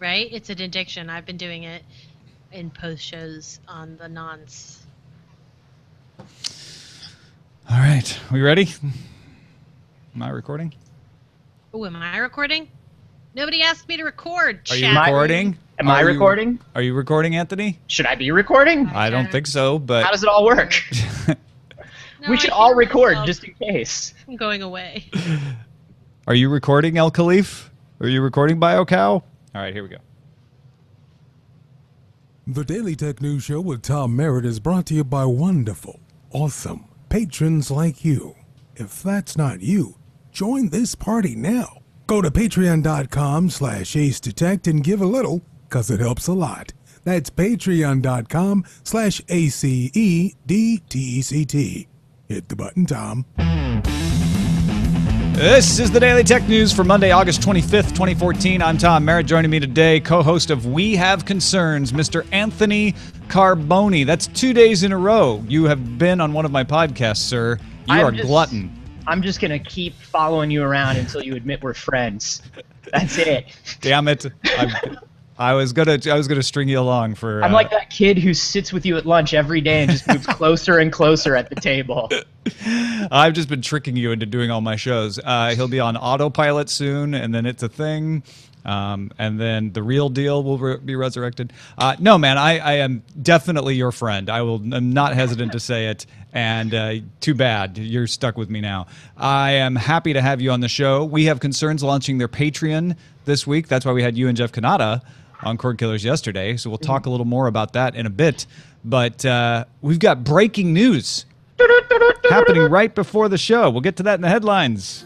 right? It's an addiction. I've been doing it in post shows on the nonce. All right, we ready? Am I recording? Oh, am I recording? Nobody asked me to record. Are you recording? Am I recording? Are you recording, Anthony? Should I be recording? I don't think so, but... How does it all work? No, we should all record just in case. I'm going away. Are you recording, El Khalif? Are you recording, BioCow? All right, here we go. The Daily Tech News Show with Tom Merritt is brought to you by wonderful, awesome patrons like you. If that's not you, join this party now. Go to patreon.com/AceDetect and give a little, because it helps a lot. That's patreon.com/ACEDTECT. Hit the button, Tom. This is the Daily Tech News for Monday, August 25th, 2014. I'm Tom Merritt. Joining me today, co-host of We Have Concerns, Mr. Anthony Carboni. That's 2 days in a row you have been on one of my podcasts, sir. You are a glutton. I'm just going to keep following you around until you admit we're friends. That's it. Damn it. I was gonna string you along for... I'm like that kid who sits with you at lunch every day and just moves closer and closer at the table. I've just been tricking you into doing all my shows. He'll be on autopilot soon, and then It's a Thing, and then The Real Deal will be resurrected. No, man, I am definitely your friend. I'm not hesitant to say it, and too bad. You're stuck with me now. I am happy to have you on the show. We Have Concerns launching their Patreon this week. That's why we had you and Jeff Kanata on Cord Killers yesterday, so we'll talk a little more about that in a bit. But we've got breaking news happening right before the show. We'll get to that in the headlines.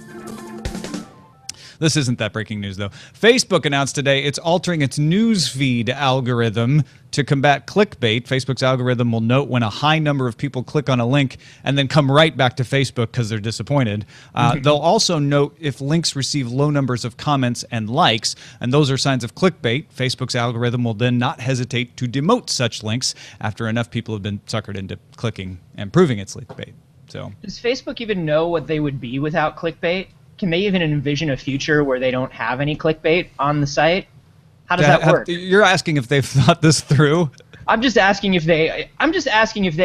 This isn't that breaking news, though. Facebook announced today it's altering its news feed algorithm to combat clickbait. Facebook's algorithm will note when a high number of people click on a link and then come right back to Facebook because they're disappointed. They'll also note if links receive low numbers of comments and likes, and those are signs of clickbait. Facebook's algorithm will then not hesitate to demote such links after enough people have been suckered into clicking and proving it's clickbait. So, does Facebook even know what they would be without clickbait? Can they even envision a future where they don't have any clickbait on the site? How does that work? You're asking if they've thought this through? I'm just asking if they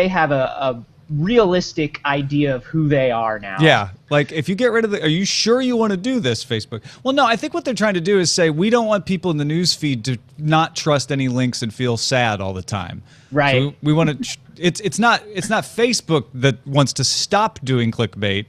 have a realistic idea of who they are now. Yeah, like if you get rid of are you sure you want to do this, Facebook? Well, no, I think what they're trying to do is say we don't want people in the news feed to not trust any links and feel sad all the time. Right. So we want to. It's not Facebook that wants to stop doing clickbait.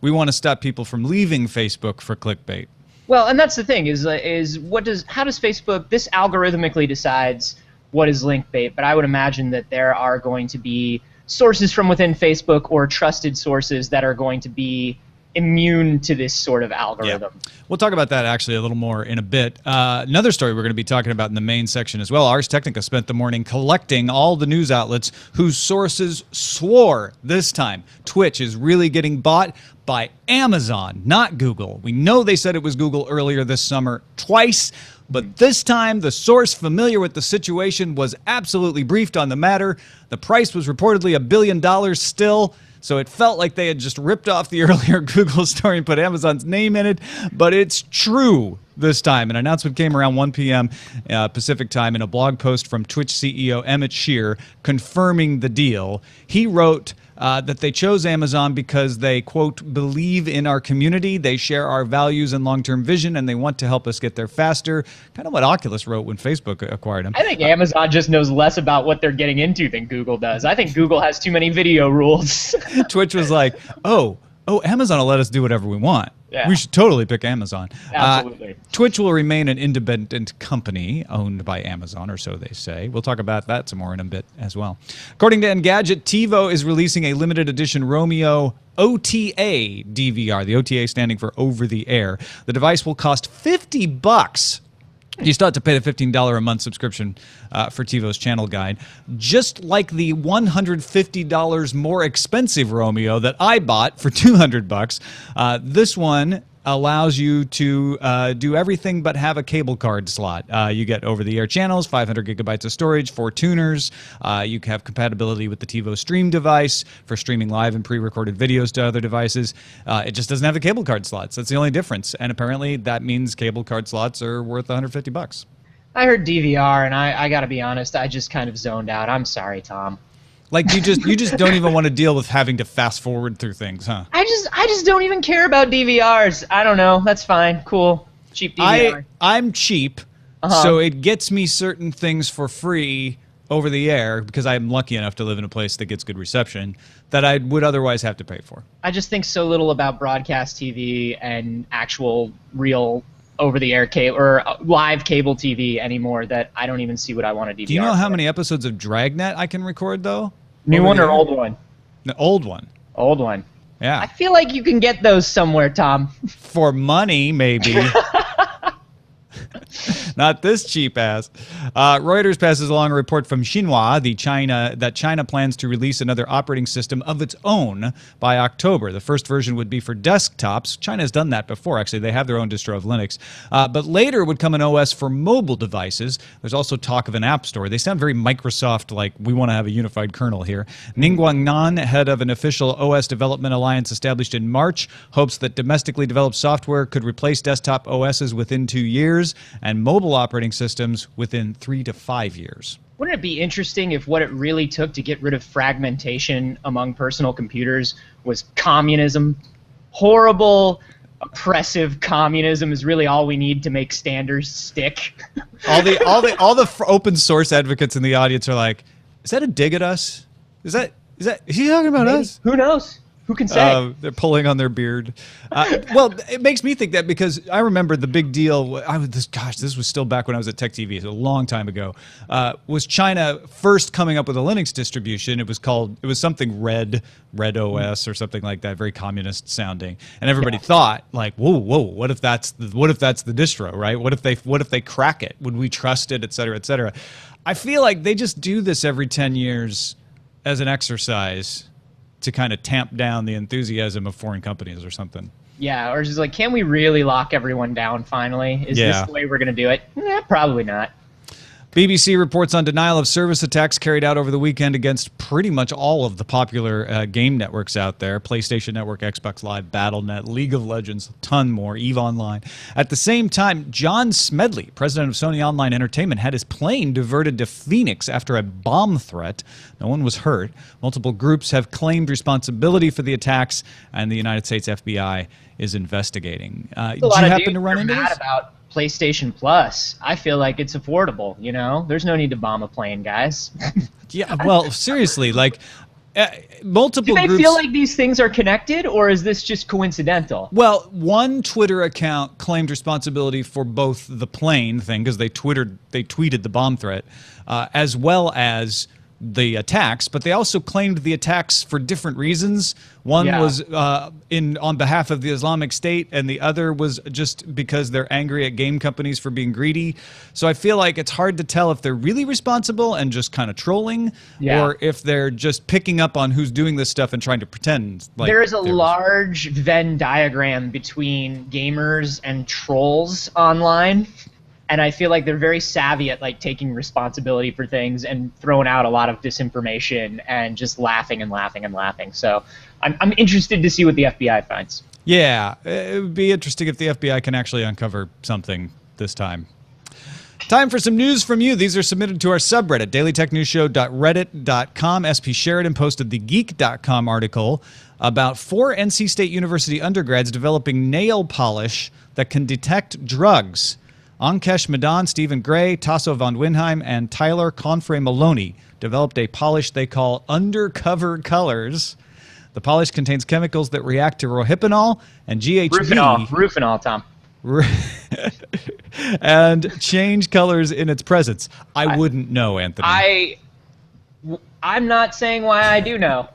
We want to stop people from leaving Facebook for clickbait. Well, and that's the thing how does Facebook, this algorithmically decides what is link bait, but I would imagine that there are going to be sources from within Facebook or trusted sources that are going to be immune to this sort of algorithm. Yeah. We'll talk about that actually a little more in a bit. Another story we're going to be talking about in the main section as well. Ars Technica spent the morning collecting all the news outlets whose sources swore this time Twitch is really getting bought by Amazon, not Google. We know they said it was Google earlier this summer twice, but this time the source familiar with the situation was absolutely briefed on the matter. The price was reportedly $1 billion still, so it felt like they had just ripped off the earlier Google story and put Amazon's name in it, but it's true this time. An announcement came around 1 p.m. Pacific time in a blog post from Twitch CEO Emmett Shear confirming the deal. He wrote that they chose Amazon because they, quote, believe in our community, they share our values and long-term vision, and they want to help us get there faster. Kind of what Oculus wrote when Facebook acquired them. I think Amazon just knows less about what they're getting into than Google does. I think Google has too many video rules. Twitch was like, oh, Amazon will let us do whatever we want. Yeah. We should totally pick Amazon. Absolutely. Twitch will remain an independent company owned by Amazon, or so they say. We'll talk about that some more in a bit as well. According to Engadget, TiVo is releasing a limited edition Romeo OTA DVR. The OTA standing for over the air. The device will cost $50. You still have to pay the $15 a month subscription for TiVo's channel guide. Just like the $150 more expensive Romeo that I bought for $200, this one allows you to do everything but have a cable card slot. You get over-the-air channels, 500 gigabytes of storage, 4 tuners. You have compatibility with the TiVo Stream device for streaming live and pre-recorded videos to other devices. It just doesn't have the cable card slots. That's the only difference. And apparently that means cable card slots are worth $150. I heard DVR, and I got to be honest, I just kind of zoned out. I'm sorry, Tom. Like you just don't even want to deal with having to fast forward through things, huh? I just don't even care about DVRs. I don't know. That's fine. Cool. Cheap DVR. I'm cheap, so it gets me certain things for free over the air because I'm lucky enough to live in a place that gets good reception that I would otherwise have to pay for. I just think so little about broadcast TV and actual real over-the-air cable or live cable TV anymore that I don't even see what I want to DVR. Do you know how for. many episodes of Dragnet I can record though? New one or old one? The old one. Old one. Yeah. I feel like you can get those somewhere, Tom. For money, maybe. Not this cheap ass. Reuters passes along a report from Xinhua, that China plans to release another operating system of its own by October. The first version would be for desktops. China has done that before, actually. They have their own distro of Linux. But later would come an OS for mobile devices. There's also talk of an app store. They sound very Microsoft, like we want to have a unified kernel here. Ning Guangnan, head of an official OS development alliance established in March, hopes that domestically developed software could replace desktop OSs within 2 years and mobile operating systems within 3 to 5 years. Wouldn't it be interesting if what it really took to get rid of fragmentation among personal computers was communism? Horrible, oppressive communism is really all we need to make standards stick. All the open source advocates in the audience are like, is that a dig at us? Is he talking about Maybe. us? Who knows? Who can say? They're pulling on their beard. Well, it makes me think that because I remember the big deal. This was still back when I was at Tech TV, so a long time ago. Was China first coming up with a Linux distribution? It was something Red OS or something like that, very communist sounding. And everybody thought like, whoa, what if that's the distro, right? What if they crack it? Would we trust it, et cetera, et cetera? I feel like they just do this every 10 years as an exercise to kind of tamp down the enthusiasm of foreign companies or something. Yeah, or just like, can we really lock everyone down finally? Is this the way we're going to do it? Probably not. BBC reports on denial of service attacks carried out over the weekend against pretty much all of the popular game networks out there. PlayStation Network, Xbox Live, Battle.net, League of Legends, a ton more, EVE Online. At the same time, John Smedley, president of Sony Online Entertainment, had his plane diverted to Phoenix after a bomb threat. No one was hurt. Multiple groups have claimed responsibility for the attacks, and the United States FBI is investigating. Did you happen to run into this? About PlayStation Plus. I feel like it's affordable, you know? There's no need to bomb a plane, guys. Yeah, well, seriously, like multiple groups... Do they groups... feel like these things are connected, or is this just coincidental? Well, one Twitter account claimed responsibility for both the plane thing, because they tweeted the bomb threat, as well as the attacks, but they also claimed the attacks for different reasons. One was on behalf of the Islamic State, and the other was just because they're angry at game companies for being greedy. So I feel like it's hard to tell if they're really responsible and just kind of trolling, or if they're just picking up on who's doing this stuff and trying to pretend like there is a large Venn diagram between gamers and trolls online. And I feel like they're very savvy at like taking responsibility for things and throwing out a lot of disinformation and just laughing and laughing and laughing. So I'm interested to see what the FBI finds. Yeah, it would be interesting if the FBI can actually uncover something this time. Time for some news from you. These are submitted to our subreddit, dailytechnewsshow.reddit.com. SP Sheridan posted the geek.com article about 4 NC State University undergrads developing nail polish that can detect drugs. Ankesh Madan, Stephen Gray, Tasso von Winheim, and Tyler Confrey Maloney developed a polish they call Undercover Colors. The polish contains chemicals that react to rohypnol and GHB. Rufinol, Tom. And change colors in its presence. I wouldn't know, Anthony. I'm not saying why I do know.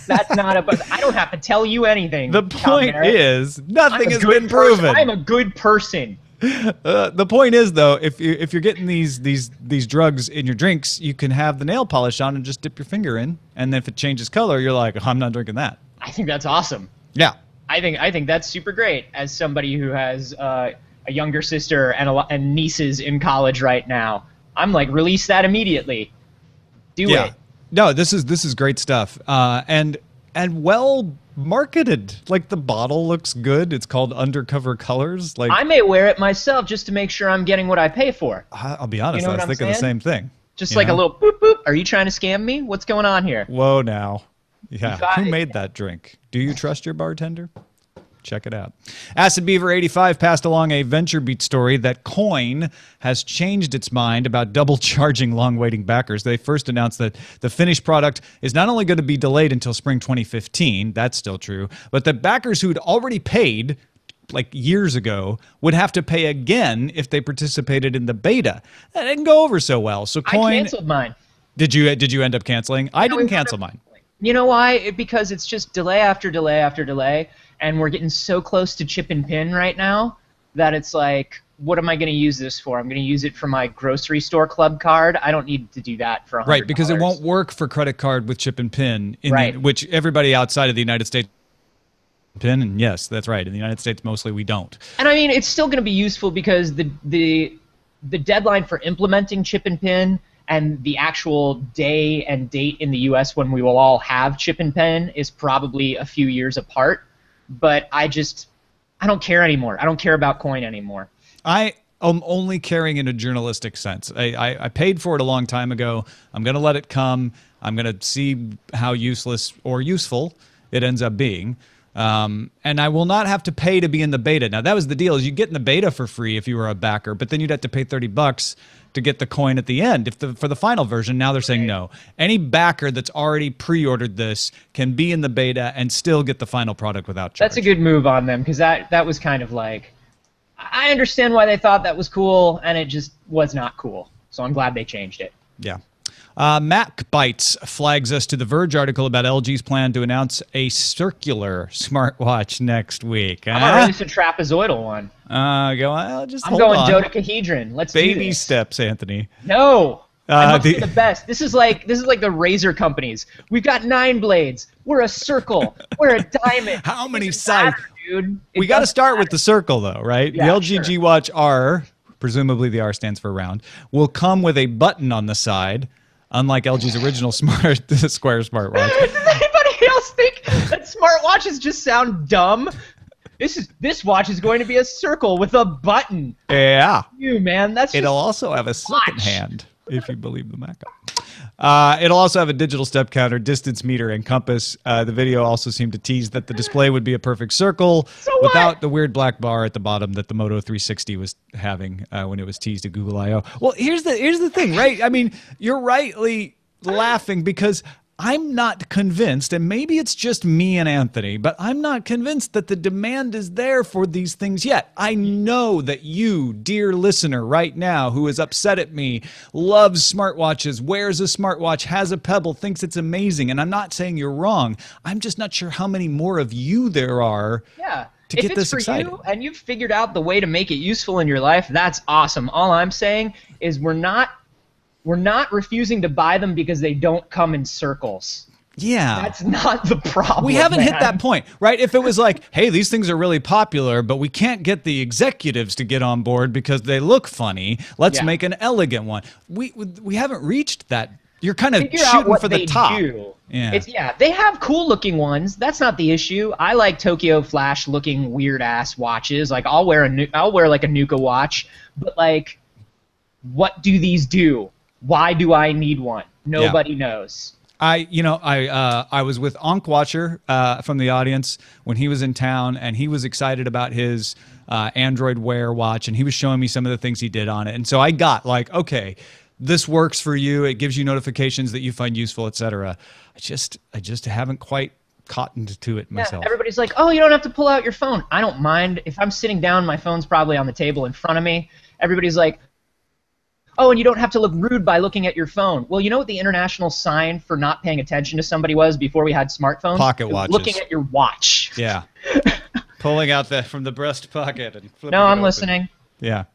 That's not I don't have to tell you anything. The point is, nothing has been proven. I'm a good person. The point is, though, if you're getting these drugs in your drinks, you can have the nail polish on and just dip your finger in, and then if it changes color, you're like, oh, I'm not drinking that. I think that's awesome. Yeah. I think that's super great. As somebody who has a younger sister and nieces in college right now, I'm like, release that immediately. Do it. No, this is great stuff. And well marketed. Like the bottle looks good. It's called Undercover Colors. Like I may wear it myself just to make sure I'm getting what I pay for. I'll be honest, You know I was what I'm thinking the saying? same thing. Just You like know? a little boop boop. Are you trying to scam me? What's going on here? Whoa now. Yeah. got Who it. made that drink? Do you trust your bartender? Check it out. Acid Beaver 85 passed along a VentureBeat story that Coin has changed its mind about double charging long-waiting backers. They first announced that the finished product is not only going to be delayed until spring 2015, that's still true, but that backers who'd already paid like years ago would have to pay again if they participated in the beta. That didn't go over so well. So I Coin, canceled mine. did you end up canceling? I didn't cancel mine. You know why? Because it's just delay after delay after delay, and we're getting so close to chip and pin right now that it's like, what am I going to use this for? I'm going to use it for my grocery store club card. I don't need to do that for $100. Right, because it won't work for credit card with chip and pin, which everybody outside of the United States pin, and yes, that's right. In the United States, mostly we don't. And I mean, it's still going to be useful because the deadline for implementing chip and pin and the actual day and date in the U.S. when we will all have chip and pin is probably a few years apart. But I don't care anymore. I don't care about Coin anymore. I am only caring in a journalistic sense. I paid for it a long time ago. I'm going to let it come. I'm going to see how useless or useful it ends up being. And I will not have to pay to be in the beta. Now, that was the deal, is you get in the beta for free if you were a backer, but then you'd have to pay $30 to get the coin at the end. For the final version, now they're saying no. Any backer that's already pre-ordered this can be in the beta and still get the final product without charge. That's a good move on them, because that was kind of like, I understand why they thought that was cool, and it just was not cool. So I'm glad they changed it. Yeah. MacBytes flags us to the Verge article about LG's plan to announce a circular smartwatch next week. I'm gonna release a trapezoidal one. I'm going dodecahedron. Let's do baby this. steps, Anthony. No. I must be the best. This is like the razor companies. We've got 9 blades. We're a circle. We're a diamond. How many sides, sides? dude? We got to start with the circle, though, right? Yeah, the LG sure. G Watch R, presumably the R stands for round, will come with a button on the side, unlike LG's original square smartwatch. Does anybody else think that smartwatches just sound dumb? This watch is going to be a circle with a button. Yeah. You man, that's just It'll also have a second watch. hand, if you believe the Mac. It'll also have a digital step counter, distance meter, and compass. The video also seemed to tease that the display would be a perfect circle without the weird black bar at the bottom that the Moto 360 was having when it was teased at Google I/O. Well, here's the thing, right? I mean, you're rightly laughing because I'm not convinced, and maybe it's just me and Anthony, but I'm not convinced that the demand is there for these things yet. I know that you, dear listener, right now, who is upset at me, loves smartwatches, wears a smartwatch, has a Pebble, thinks it's amazing, and I'm not saying you're wrong. I'm just not sure how many more of you there are to get this excited. If it's for you and you've figured out the way to make it useful in your life, that's awesome. All I'm saying is we're not refusing to buy them because they don't come in circles. Yeah. That's not the problem. We haven't hit that point, right? If it was like, hey, these things are really popular, but we can't get the executives to get on board because they look funny, let's make an elegant one. We haven't reached that. You're kind of shooting for the top. Yeah. They have cool looking ones. That's not the issue. I like Tokyo Flash looking weird ass watches. Like I'll wear like a Nuka watch, but like what do these do? Why do I need one? Nobody knows. I was with Onk Watcher from the audience when he was in town, and he was excited about his Android Wear watch, and he was showing me some of the things he did on it. And so I got like, okay, this works for you. It gives you notifications that you find useful, etc. I just haven't quite cottoned to it myself. Everybody's like, oh, you don't have to pull out your phone. I don't mind. If I'm sitting down, my phone's probably on the table in front of me. Everybody's like, oh, and you don't have to look rude by looking at your phone. Well, you know what the international sign for not paying attention to somebody was before we had smartphones? Pocket watches. Looking at your watch. Yeah. Pulling out from the breast pocket and flipping No, it I'm open. listening. Yeah.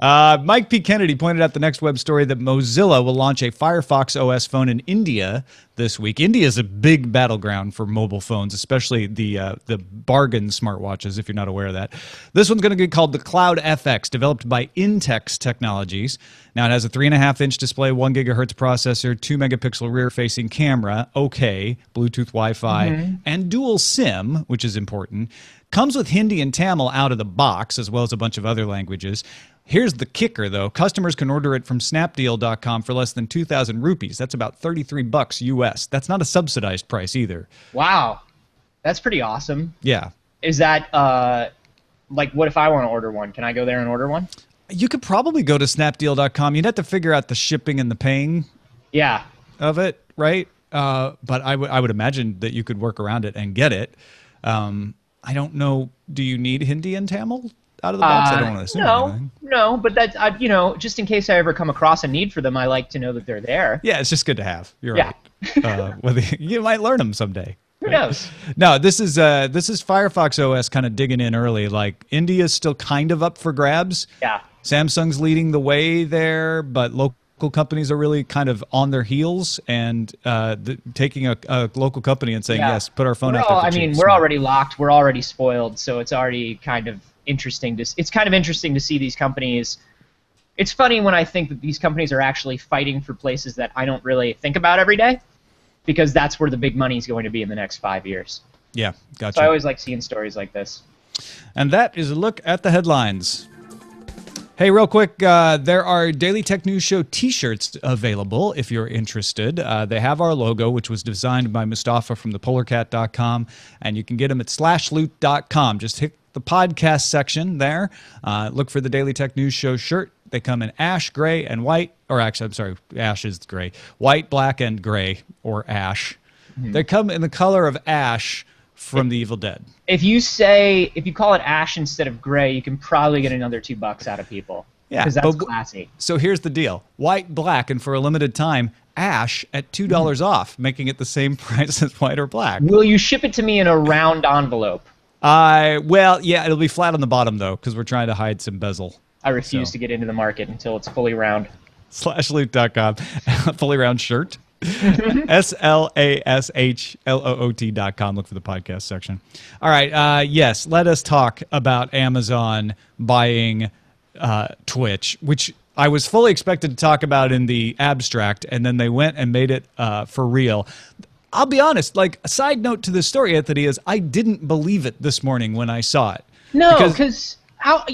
Mike P. Kennedy pointed out the next web story that Mozilla will launch a Firefox OS phone in India this week. India is a big battleground for mobile phones, especially the bargain smartwatches, if you're not aware of that. This one's going to be called the Cloud FX, developed by Intex Technologies. Now, it has a 3.5-inch display, 1 gigahertz processor, 2-megapixel rear-facing camera, okay, Bluetooth Wi-Fi, and dual SIM, which is important. Comes with Hindi and Tamil out of the box, as well as a bunch of other languages. Here's the kicker, though. Customers can order it from snapdeal.com for less than 2,000 rupees. That's about $33 US. That's not a subsidized price either. Wow. That's pretty awesome. Yeah. Is that, like, what if I want to order one? Can I go there and order one? You could probably go to snapdeal.com. You'd have to figure out the shipping and the paying of it, right? But I would imagine that you could work around it and get it. I don't know. Do you need Hindi and Tamil out of the box? I don't want to assume anything. No, but that's, just in case I ever come across a need for them, I like to know that they're there. Yeah, it's just good to have. You're right. Whether you might learn them someday. Who knows? No, this is Firefox OS kind of digging in early. Like, India's still kind of up for grabs. Yeah. Samsung's leading the way there, but local companies are really kind of on their heels and taking a local company and saying, yes, put our phone out there. I mean, we're already locked. We're already spoiled. So it's already kind of interesting to see these companies. It's funny when I think that these companies are actually fighting for places that I don't really think about every day, because that's where the big money is going to be in the next 5 years. Yeah, gotcha. So I always like seeing stories like this. And that is a look at the headlines. Hey, real quick, there are Daily Tech News Show t-shirts available if you're interested. They have our logo, which was designed by Mustafa from thepolarcat.com, and you can get them at slashloot.com. Just hit the podcast section there. Look for the Daily Tech News Show shirt. They come in ash, gray, and white. Or actually, I'm sorry, ash is gray. White, black, and gray, or ash. They come in the color of ash from The Evil Dead. If you call it ash instead of gray, you can probably get another $2 out of people. Yeah, because that's classy. So here's the deal: white, black, and for a limited time, ash at $2 off, making it the same price as white or black. Will you ship it to me in a round envelope? Well, yeah, it'll be flat on the bottom though, because we're trying to hide some bezel. I refuse to get into the market until it's fully round. Slashloot.com, fully round shirt. SLASHLOOT.com. Look for the podcast section. All right. Yes, let us talk about Amazon buying Twitch, which I was fully expected to talk about in the abstract, and then they went and made it for real. I'll be honest, like, a side note to this story, Anthony, is I didn't believe it this morning when I saw it. No, because how,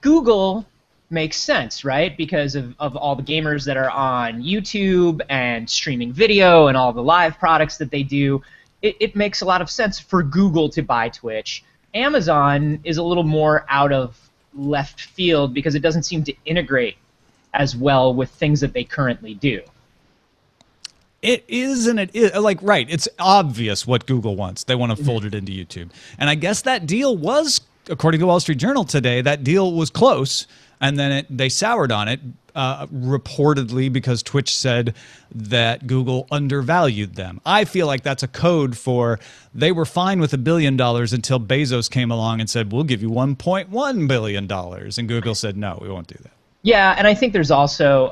Google makes sense, right? Because of all the gamers that are on YouTube and streaming video and all the live products that they do, it makes a lot of sense for Google to buy Twitch. Amazon is a little more out of left field because it doesn't seem to integrate as well with things that they currently do. It is, and it is, like, right, it's obvious what Google wants. They want to fold it into YouTube. And I guess that deal was, according to Wall Street Journal today, that deal was close. And then they soured on it, reportedly because Twitch said that Google undervalued them. I feel like that's a code for they were fine with $1 billion until Bezos came along and said, we'll give you $1.1 billion. And Google said, no, we won't do that. Yeah, and I think there's also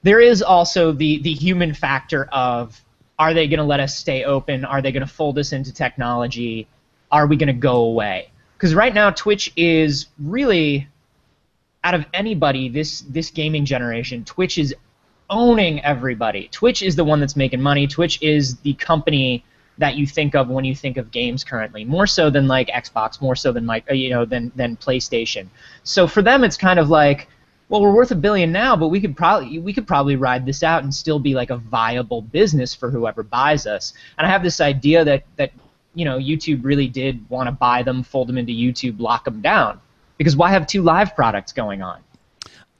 the human factor of, are they going to let us stay open? Are they going to fold us into technology? Are we going to go away? Because right now, Twitch is really, out of anybody, this gaming generation, Twitch is owning everybody. Twitch is the one that's making money. Twitch is the company that you think of when you think of games currently, more so than like Xbox, more so than than PlayStation. So for them, it's kind of like, well, we're worth $1 billion now, but we could probably ride this out and still be like a viable business for whoever buys us. And I have this idea that YouTube really did want to buy them, fold them into YouTube, lock them down. Because why have two live products going on?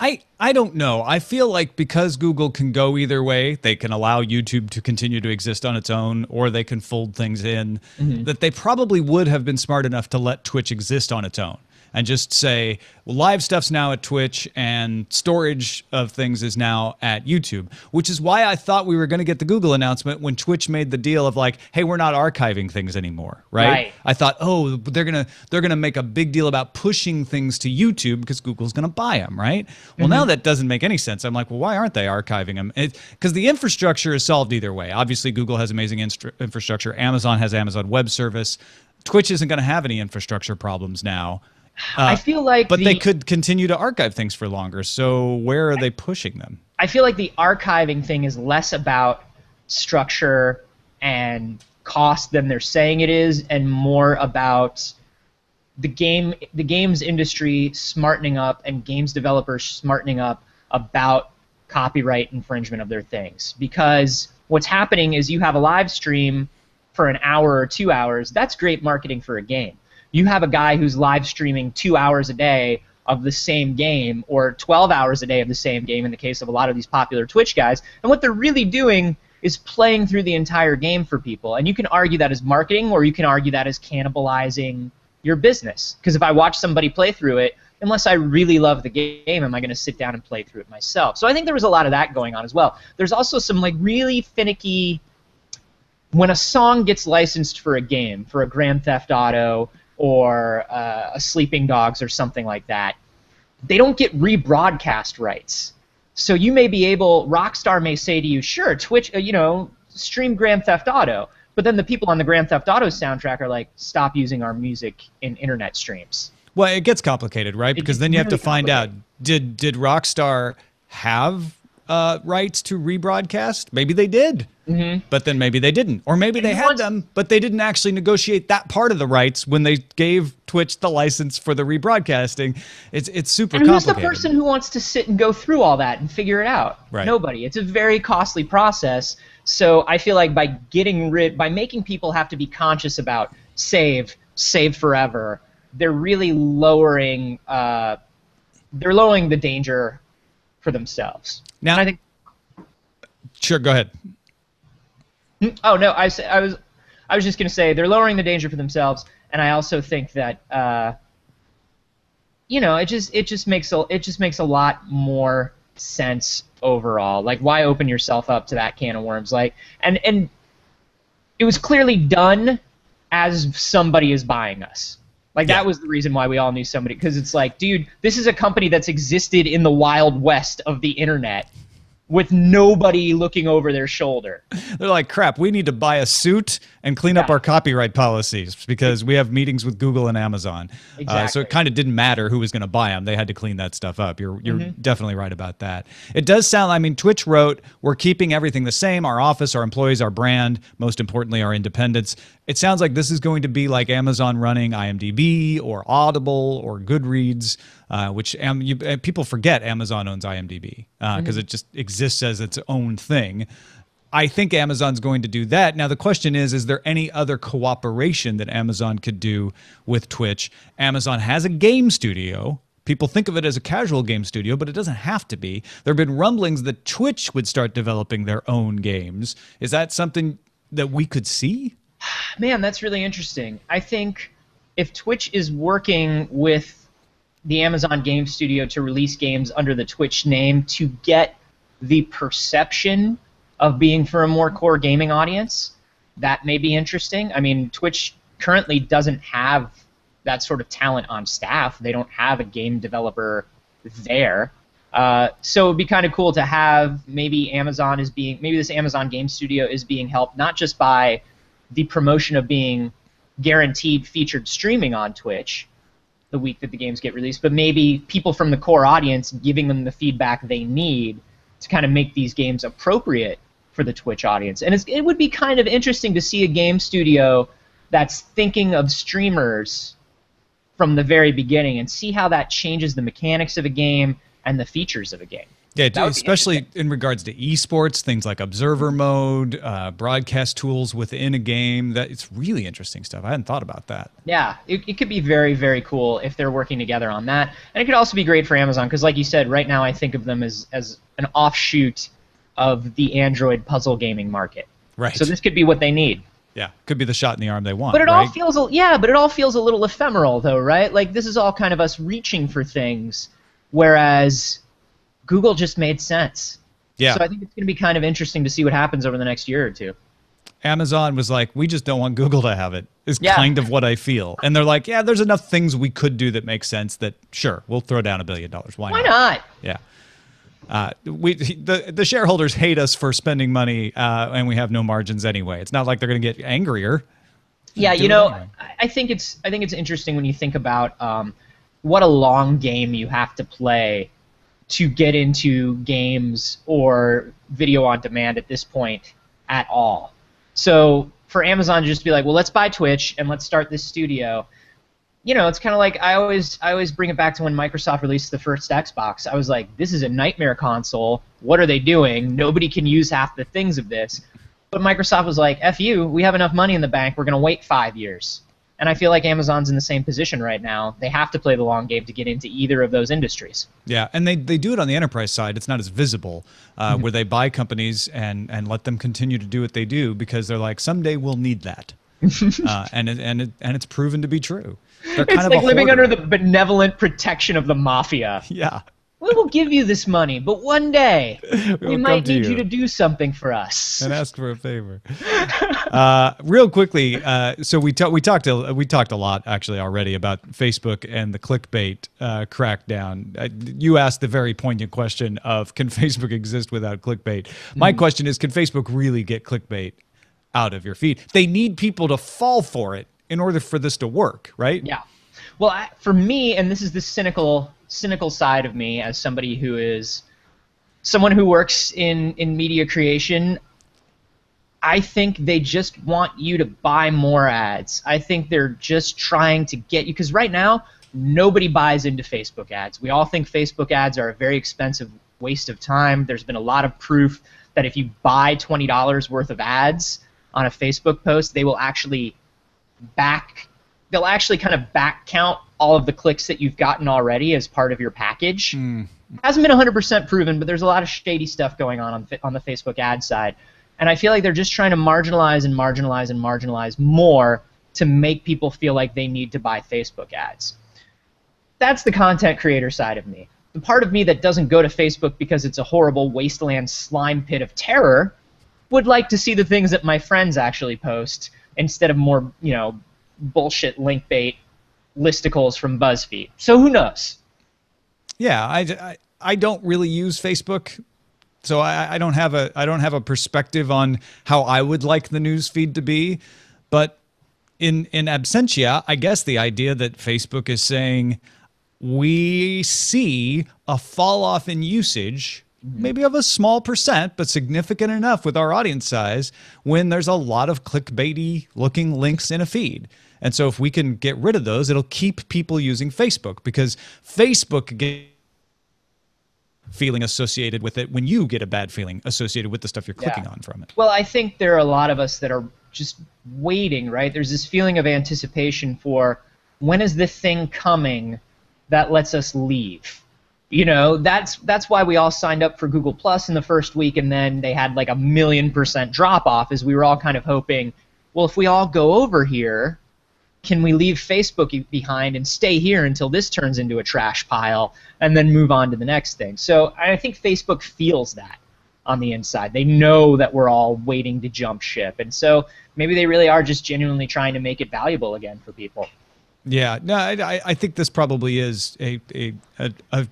I don't know. I feel like because Google can go either way, they can allow YouTube to continue to exist on its own, or they can fold things in, that they probably would have been smart enough to let Twitch exist on its own. and just say, well, live stuff's now at Twitch and storage of things is now at YouTube, which is why I thought we were going to get the Google announcement when Twitch made the deal of like, hey, we're not archiving things anymore, right? I thought, oh, they're gonna make a big deal about pushing things to YouTube because Google's going to buy them, right? Well, now that doesn't make any sense. I'm like, well, why aren't they archiving them? Because the infrastructure is solved either way. Obviously, Google has amazing infrastructure. Amazon has Amazon Web Service. Twitch isn't going to have any infrastructure problems now. I feel like but they could continue to archive things for longer. So where are they pushing them? I feel like the archiving thing is less about structure and cost than they're saying it is, and more about the games industry smartening up and games developers smartening up about copyright infringement of their things. Because what's happening is you have a live stream for an hour or 2 hours. That's great marketing for a game. You have a guy who's live streaming 2 hours a day of the same game, or 12 hours a day of the same game in the case of a lot of these popular Twitch guys, and what they're really doing is playing through the entire game for people. And you can argue that as marketing, or you can argue that as cannibalizing your business. Because if I watch somebody play through it, unless I really love the game, am I going to sit down and play through it myself? So I think there was a lot of that going on as well. There's also some like really finicky, when a song gets licensed for a game, for a Grand Theft Auto or a Sleeping Dogs or something like that, they don't get rebroadcast rights. So you may be able, Rockstar may say to you, sure, Twitch, stream Grand Theft Auto, but then the people on the Grand Theft Auto soundtrack are like, stop using our music in internet streams. Well, it gets complicated, right? Because then you have to find out, did Rockstar have rights to rebroadcast? Maybe they did, but then maybe they didn't. Or maybe they had them, but they didn't actually negotiate that part of the rights when they gave Twitch the license for the rebroadcasting. It's super complicated. And who's the person who wants to sit and go through all that and figure it out? Right. Nobody. It's a very costly process. So I feel like by making people have to be conscious about save forever, they're really lowering the danger for themselves. Now, and I think. Sure, go ahead. Oh no, I was just going to say they're lowering the danger for themselves, and I also think that it just makes a lot more sense overall. Like, why open yourself up to that can of worms? Like, and it was clearly done as somebody is buying us. Like, that was the reason why we all knew somebody, because it's like, dude, this is a company that's existed in the Wild West of the internet with nobody looking over their shoulder. They're like, crap, we need to buy a suit and clean up our copyright policies because we have meetings with Google and Amazon. Exactly. So it kind of didn't matter who was going to buy them. They had to clean that stuff up. You're definitely right about that. It does sound, I mean, Twitch wrote, we're keeping everything the same, our office, our employees, our brand, most importantly, our independence. It sounds like this is going to be like Amazon running IMDb or Audible or Goodreads, which people forget Amazon owns IMDb because it just exists as its own thing. I think Amazon's going to do that. Now, the question is there any other cooperation that Amazon could do with Twitch? Amazon has a game studio. People think of it as a casual game studio, but it doesn't have to be. There have been rumblings that Twitch would start developing their own games. Is that something that we could see? Man, that's really interesting. I think if Twitch is working with the Amazon Game Studio to release games under the Twitch name to get the perception of being for a more core gaming audience, that may be interesting. I mean, Twitch currently doesn't have that sort of talent on staff. They don't have a game developer there. So it would be kind of cool to have maybe this Amazon Game Studio is being helped not just by the promotion of being guaranteed featured streaming on Twitch the week that the games get released, but maybe people from the core audience giving them the feedback they need to kind of make these games appropriate for the Twitch audience. And it would be kind of interesting to see a game studio that's thinking of streamers from the very beginning and see how that changes the mechanics of a game and the features of a game. Yeah, especially in regards to esports, things like observer mode, broadcast tools within a game. It's really interesting stuff. I hadn't thought about that. Yeah, it could be very, very cool if they're working together on that. And it could also be great for Amazon because, like you said, right now I think of them as an offshoot of the Android puzzle gaming market. Right. So this could be what they need. Yeah, could be the shot in the arm they want. But it right? all feels, but it all feels a little ephemeral, though, right? Like, this is all kind of us reaching for things, whereas Google just made sense. Yeah. So I think it's going to be kind of interesting to see what happens over the next year or two. Amazon was like, we just don't want Google to have it, is Yeah. kind of what I feel. And they're like, yeah, there's enough things we could do that make sense that, sure, we'll throw down $1 billion. Why not? Yeah. The shareholders hate us for spending money, and we have no margins anyway. It's not like they're going to get angrier. Yeah, Do you it know, anyway. I think it's interesting when you think about what a long game you have to play to get into games or video on demand at this point at all. So for Amazon to just be like, well, let's buy Twitch and let's start this studio. You know, it's kind of like I always bring it back to when Microsoft released the first Xbox. I was like, this is a nightmare console. What are they doing? Nobody can use half the things of this. But Microsoft was like, F you, we have enough money in the bank, we're going to wait 5 years. And I feel like Amazon's in the same position right now. They have to play the long game to get into either of those industries. Yeah, and they do it on the enterprise side. It's not as visible, where they buy companies and let them continue to do what they do because they're like, someday we'll need that. And it's proven to be true. They're kind It's of like a living hoarder. under the benevolent protection of the mafia. Yeah. We will give you this money, but one day we will might come to need you. you to do something for us. And ask for a favor. Real quickly, so we talked a lot actually already about Facebook and the clickbait crackdown. You asked the very poignant question of, can Facebook exist without clickbait? My question is, can Facebook really get clickbait out of your feed? They need people to fall for it in order for this to work, right? Yeah. Well, for me, and this is the cynical side of me as somebody who is someone who works in media creation, I think they just want you to buy more ads. I think they're just trying to get you, because right now, nobody buys into Facebook ads. We all think Facebook ads are a very expensive waste of time. There's been a lot of proof that if you buy $20 worth of ads on a Facebook post, they will actually they'll actually kind of back count all of the clicks that you've gotten already as part of your package. Hasn't been 100% proven, but there's a lot of shady stuff going on the Facebook ad side. And I feel like they're just trying to marginalize and marginalize and marginalize more to make people feel like they need to buy Facebook ads. That's the content creator side of me. The part of me that doesn't go to Facebook because it's a horrible wasteland slime pit of terror would like to see the things that my friends actually post instead of more, bullshit link bait listicles from BuzzFeed. So who knows? Yeah, I don't really use Facebook, so I don't have a perspective on how I would like the news feed to be. But in absentia, I guess the idea that Facebook is saying we see a fall off in usage, maybe of a small percent, but significant enough with our audience size, when there's a lot of clickbaity looking links in a feed. And so if we can get rid of those, it'll keep people using Facebook, because Facebook gets feeling associated with it when you get a bad feeling associated with the stuff you're clicking on from it. Well, I think there are a lot of us that are just waiting, right? There's this feeling of anticipation for, when is this thing coming that lets us leave? That's why we all signed up for Google Plus in the first week, and then they had like 1,000,000% drop off, as we were all kind of hoping, well, if we all go over here, can we leave Facebook behind and stay here until this turns into a trash pile and then move on to the next thing? So I think Facebook feels that on the inside. They know that we're all waiting to jump ship. And so maybe they really are just genuinely trying to make it valuable again for people. Yeah, no, I think this probably is a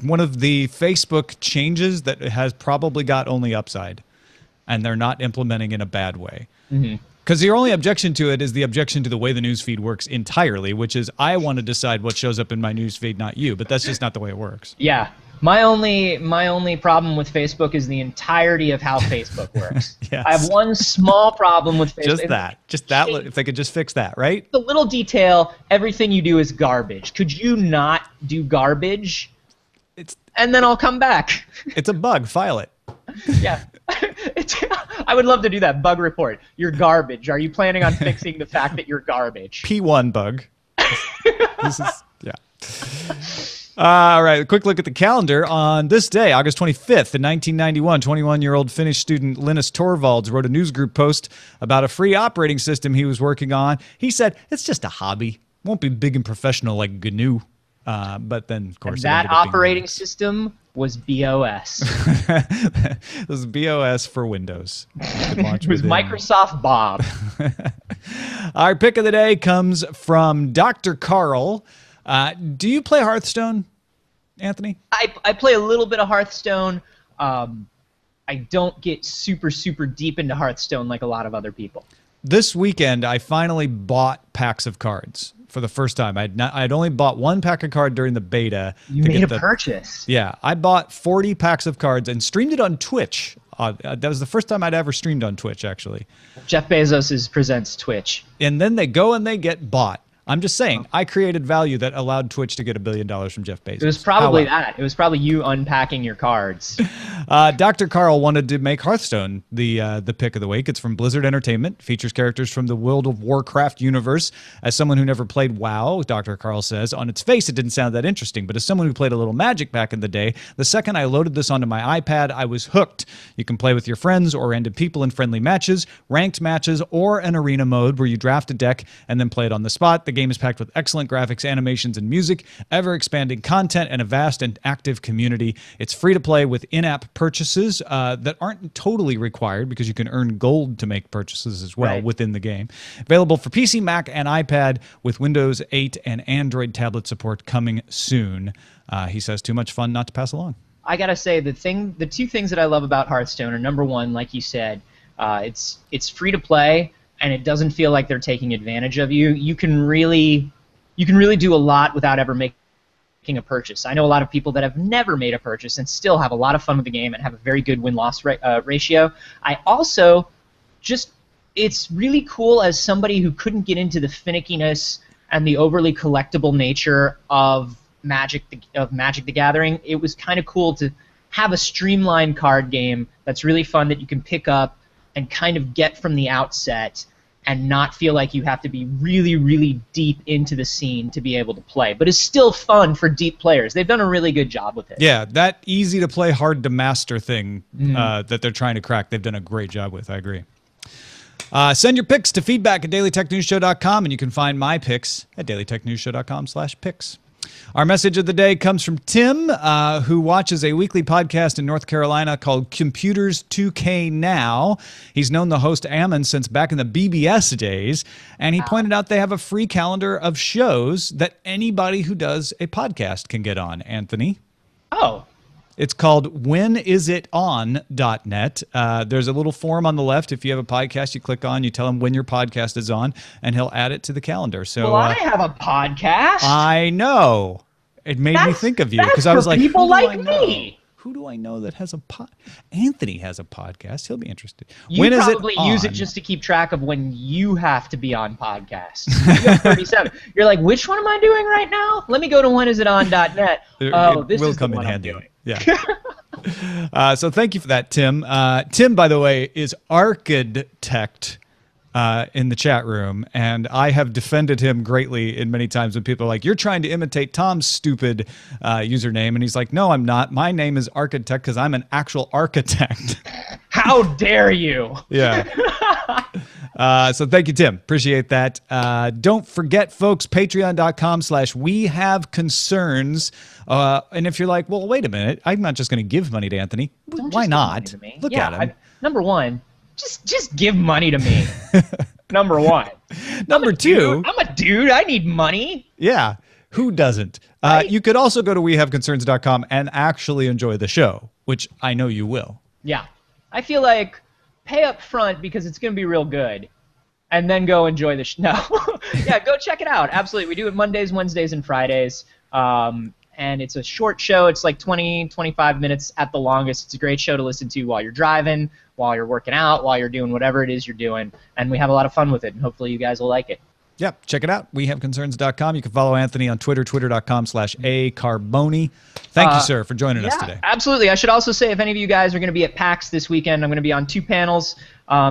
one of the Facebook changes that has probably got only upside, and they're not implementing in a bad way. Because your only objection to it is the objection to the way the newsfeed works entirely, which is, I want to decide what shows up in my newsfeed, not you. But that's just not the way it works. Yeah. My only problem with Facebook is the entirety of how Facebook works. Yes. I have one small problem with Facebook. Just that. If they could just fix that, right? The little detail, everything you do is garbage. Could you not do garbage? And then I'll come back. It's a bug. File it. Yeah. I would love to do that. Bug report. You're garbage. Are you planning on fixing the fact that you're garbage? P1 bug. This is, yeah. All right, a quick look at the calendar. On this day, August 25th, in 1991, 21-year-old Finnish student Linus Torvalds wrote a newsgroup post about a free operating system he was working on. He said, it's just a hobby. Won't be big and professional like GNU. But then, of course, that operating system was BOS. It was BOS for Windows. It was Microsoft Bob. Our pick of the day comes from Dr. Carl. Do you play Hearthstone, Anthony? I play a little bit of Hearthstone. I don't get super, super deep into Hearthstone like a lot of other people. This weekend, I finally bought packs of cards for the first time. I'd only bought one pack of card during the beta. You made a purchase. Yeah, I bought 40 packs of cards and streamed it on Twitch. That was the first time I'd ever streamed on Twitch, actually. Jeff Bezos presents Twitch. And then they go and they get bought. I'm just saying, I created value that allowed Twitch to get $1 billion from Jeff Bezos. It was probably that. It was probably you unpacking your cards. Dr. Carl wanted to make Hearthstone the pick of the week. It's from Blizzard Entertainment. Features characters from the World of Warcraft universe. As someone who never played WoW, Dr. Carl says, on its face it didn't sound that interesting, but as someone who played a little Magic back in the day, the second I loaded this onto my iPad, I was hooked. You can play with your friends or random people in friendly matches, ranked matches, or an arena mode where you draft a deck and then play it on the spot. The game is packed with excellent graphics, animations, and music, ever-expanding content, and a vast and active community. It's free to play with in-app purchases that aren't totally required because you can earn gold to make purchases as well within the game. Available for PC, Mac, and iPad with Windows 8 and Android tablet support coming soon. He says, too much fun not to pass along. I gotta say, the two things that I love about Hearthstone are, number one, like you said, it's free to play, and it doesn't feel like they're taking advantage of you. You can really do a lot without ever making a purchase. I know a lot of people that have never made a purchase and still have a lot of fun with the game and have a very good win-loss ratio. I also it's really cool as somebody who couldn't get into the finickiness and the overly collectible nature of Magic the Gathering. It was kind of cool to have a streamlined card game that's really fun that you can pick up and kind of get from the outset and not feel like you have to be really, really deep into the scene to be able to play. But it's still fun for deep players. They've done a really good job with it. Yeah, that easy to play, hard to master thing that they're trying to crack, they've done a great job with. I agree. Send your picks to feedback@dailytechnewsshow.com, and you can find my picks at dailytechnewsshow.com/picks. Our message of the day comes from Tim, who watches a weekly podcast in North Carolina called Computers 2K Now. He's known the host Ammon since back in the BBS days, and he pointed out they have a free calendar of shows that anybody who does a podcast can get on. Anthony? Oh. It's called whenisit.on.net. There's a little form on the left. If you have a podcast, you click on, you tell him when your podcast is on, and he'll add it to the calendar. So, well, I have a podcast. I know. It made me think of you because I was like, people like me. Who do I know that has a pod? Anthony has a podcast. He'll be interested. You probably use it just to keep track of when you have to be on podcasts. You have 37. You're like, which one am I doing right now? Let me go to whenisit.on.net. Oh, this is the one I'm doing. Yeah. So thank you for that, Tim. Tim, by the way, is architect in the chat room, and I have defended him greatly in many times when people are like, you're trying to imitate Tom's stupid username, and he's like, no, I'm not. My name is architect because I'm an actual architect. How dare you? Yeah. So thank you, Tim. Appreciate that. Don't forget, folks, patreon.com/wehaveconcerns. And if you're like, well, wait a minute, I'm not just going to give money to Anthony. Why not? Look at him. Number one, just give money to me. Number one. Number two. I'm a dude. I need money. Yeah. Who doesn't? Right? You could also go to wehaveconcerns.com and actually enjoy the show, which I know you will. Yeah. I feel like pay up front because it's going to be real good, and then go enjoy the show. No. Yeah, go check it out. Absolutely. We do it Mondays, Wednesdays, and Fridays. And it's a short show. It's like 20, 25 minutes at the longest. It's a great show to listen to while you're driving, while you're working out, while you're doing whatever it is you're doing. And we have a lot of fun with it, and hopefully you guys will like it. Yep, check it out. wehaveconcerns.com. You can follow Anthony on Twitter, twitter.com/acarboni. Thank you, sir, for joining us today. Absolutely. I should also say, if any of you guys are going to be at PAX this weekend, I'm going to be on 2 panels.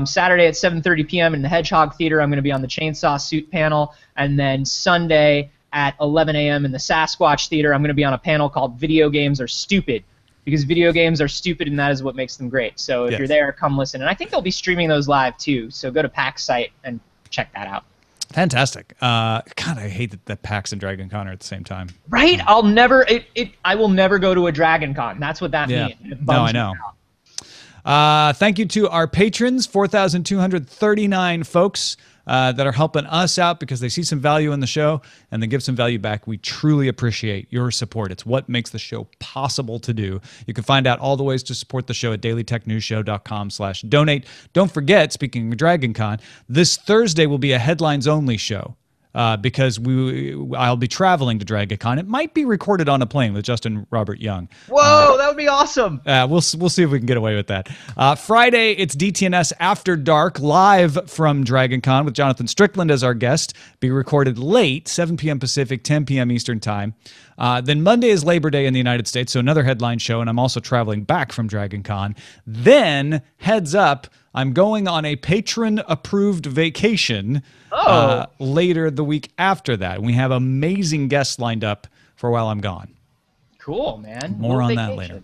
Saturday at 7:30 p.m. in the Hedgehog Theater, I'm going to be on the Chainsaw Suit panel. And then Sunday at 11 a.m. in the Sasquatch Theater. I'm going to be on a panel called Video Games Are Stupid, because video games are stupid and that is what makes them great. So if you're there, come listen. And I think they'll be streaming those live too, so go to PAX site and check that out. Fantastic. God, I hate that PAX and Dragon Con are at the same time. Right? I will never go to a Dragon Con. That's what that means. No, I know. Thank you to our patrons, 4,239 folks that are helping us out because they see some value in the show and they give some value back. We truly appreciate your support. It's what makes the show possible to do. You can find out all the ways to support the show at dailytechnewsshow.com/donate. Don't forget, speaking of Dragon Con, this Thursday will be a headlines-only show. Because I'll be traveling to DragonCon. It might be recorded on a plane with Justin Robert Young. Whoa, that would be awesome. We'll see if we can get away with that. Friday, it's DTNS After Dark, live from DragonCon with Jonathan Strickland as our guest. Be recorded late, 7 p.m. Pacific, 10 p.m. Eastern Time. Then Monday is Labor Day in the United States, so another headline show, and I'm also traveling back from DragonCon. Then, heads up, I'm going on a patron-approved vacation later the week after that. We have amazing guests lined up for while I'm gone. Cool, man. More on that later.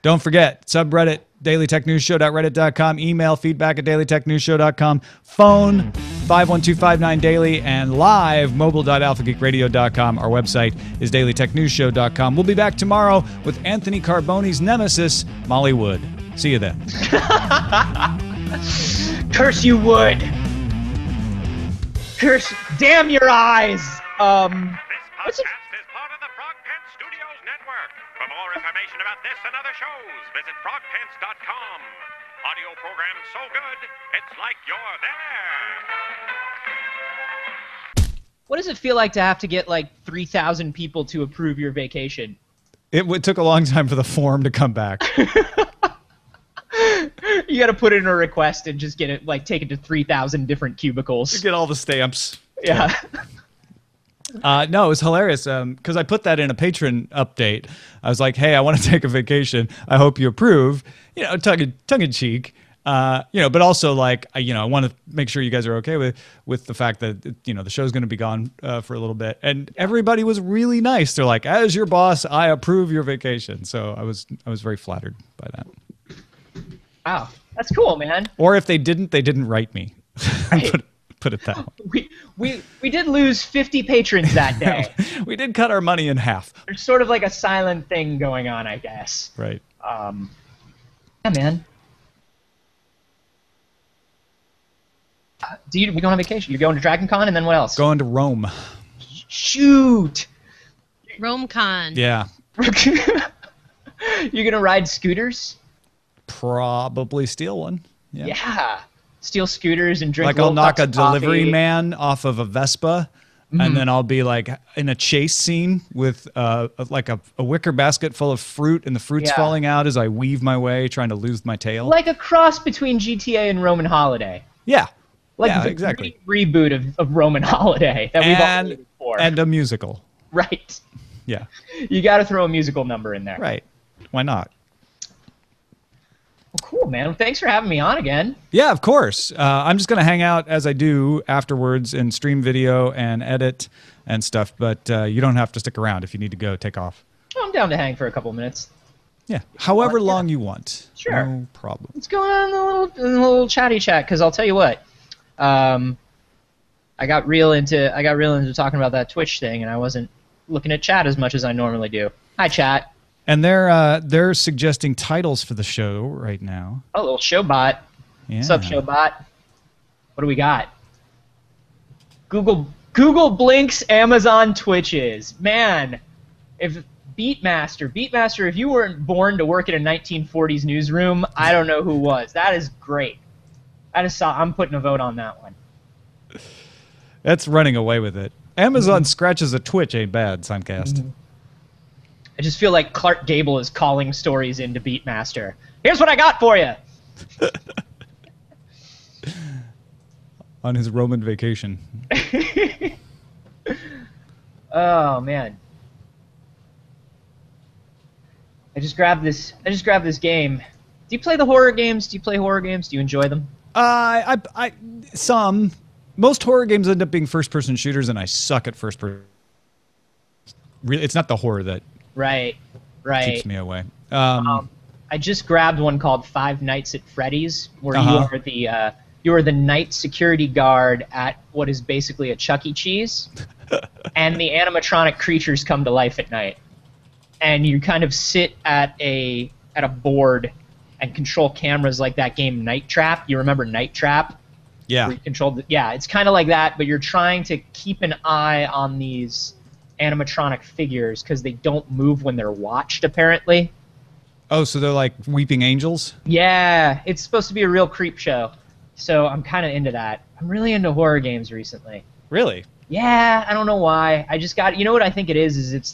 Don't forget, subreddit, dailytechnewsshow.reddit.com, email feedback@dailytechnewsshow.com, phone 51259daily, and live mobile.alphageekradio.com. Our website is dailytechnewsshow.com. We'll be back tomorrow with Anthony Carbone's nemesis, Molly Wood. See you then. Curse you, Wood. Curse, damn your eyes. This podcast is part of the Frog Pants Studios Network. For more information about this and other shows, visit frogpants.com. Audio program so good, it's like you're there. What does it feel like to have to get like 3,000 people to approve your vacation? It took a long time for the form to come back. You got to put in a request and just get it, like, take it to 3,000 different cubicles. You get all the stamps. Yeah. No, it was hilarious because I put that in a patron update. I was like, hey, I want to take a vacation. I hope you approve. You know, tongue in cheek. But also like, I want to make sure you guys are okay with the fact that, the show's going to be gone for a little bit. And everybody was really nice. They're like, as your boss, I approve your vacation. So I was very flattered by that. Wow, that's cool, man. Or if they didn't write me. Right. Put it that way. We did lose 50 patrons that day. We did cut our money in half. There's sort of like a silent thing going on, I guess. Right. Yeah, man. We going on vacation? You're going to DragonCon, and then what else? Going to Rome. Shoot. RomeCon. Yeah. You're gonna ride scooters? Probably steal one. Yeah. Steal scooters and drink. Like I'll knock a delivery coffee. man off of a Vespa, and then I'll be like in a chase scene with like a wicker basket full of fruit, and the fruit's falling out as I weave my way, trying to lose my tail. Like a cross between GTA and Roman Holiday. Yeah. Like the exactly. reboot of Roman Holiday that we've all waited for. And a musical. Right. Yeah. You got to throw a musical number in there. Right. Why not? Well, cool, man. Well, thanks for having me on again. Yeah, of course. I'm just going to hang out as I do afterwards and stream video and edit and stuff, but you don't have to stick around if you need to go. Take off. Oh, I'm down to hang for a couple minutes. Yeah, however long you want. Sure. No problem. What's going on in the little chatty chat? Because I'll tell you what, I got real into talking about that Twitch thing, and I wasn't looking at chat as much as I normally do. Hi, chat. And they're suggesting titles for the show right now. Oh, little showbot. Yeah. What's up, showbot? What do we got? Google Blinks, Amazon Twitches. Man, if Beatmaster, if you weren't born to work in a 1940s newsroom, I don't know who was. That is great. I'm putting a vote on that one. That's running away with it. Amazon scratches a Twitch ain't bad, Suncast. I just feel like Clark Gable is calling stories into Beatmaster. Here's what I got for you. On his Roman vacation. Oh man. I just grabbed this game. Do you play the horror games? Do you play horror games? Do you enjoy them? Some. Most horror games end up being first-person shooters, and I suck at first-person. really, it's not the horror that Right. keeps me away. I just grabbed one called Five Nights at Freddy's, where you are the night security guard at what is basically a Chuck E. Cheese, and the animatronic creatures come to life at night, and you kind of sit at a board and control cameras like that game Night Trap. You remember Night Trap? Yeah. Where you controlled it's kind of like that, but you're trying to keep an eye on these animatronic figures because they don't move when they're watched, apparently. Oh, so they're like weeping angels? Yeah, it's supposed to be a real creep show. So I'm kind of into that. I'm really into horror games recently. Really? Yeah, I don't know why. I just got, you know what I think it is it's